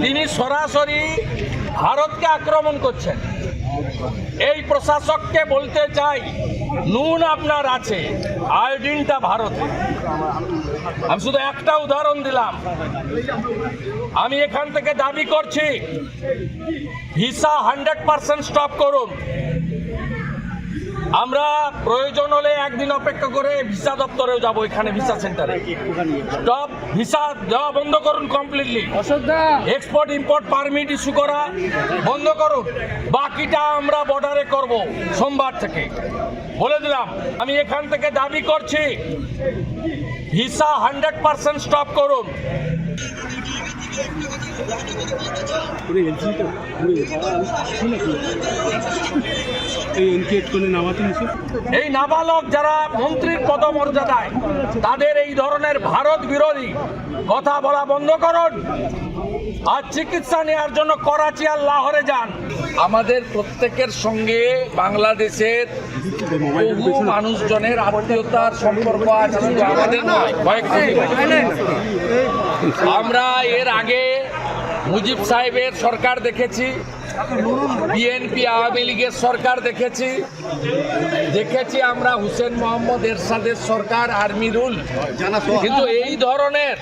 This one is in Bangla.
তিনি সরাসরি ভারতকে আক্রমণ করছেন। এই প্রশাসককে বলতে চাই, নুন আপনার আছে, আয়োডিনটা ভারতে। আমি শুধু একটা উদাহরণ দিলাম। আমি এখান থেকে দাবি করছি, ভিসা 100% স্টপ করুন। আমরা প্রয়োজন হলে একদিন অপেক্ষা করে ভিসা দপ্তরেও যাবো, এখানে ভিসা সেন্টারে। স্টপ, ভিসা দেওয়া বন্ধ করুন completely. Export import permit issue করা বন্ধ করুন। বাকিটা আমরা বর্ডারে করব সোমবার থেকে, বলে দিলাম। আমি এখান থেকে দাবি করছি, ভিসা 100% স্টপ করুন। এই নাবালক যারা মন্ত্রীর পদমর্যাদায়, তাদের এই ধরনের ভারত বিরোধী কথা বলা বন্ধ করুন। আর চিকিৎসা নেওয়ার জন্য করাচি আর লাহোরে যান। আমাদের প্রত্যেকের সঙ্গে বাংলাদেশের বহু মানুষজনের আত্মীয়তার সম্পর্ক আছে, শুধু আমাদের নয়, কয়েকটি। আমরা এর আগে মুজিব সাহেবের সরকার দেখেছি, বিএনপি আওয়ামী লীগের সরকার দেখেছি, আমরা হুসেন মোহাম্মদ এরশাদের সরকার, আর্মি রুল। কিন্তু এই ধরনের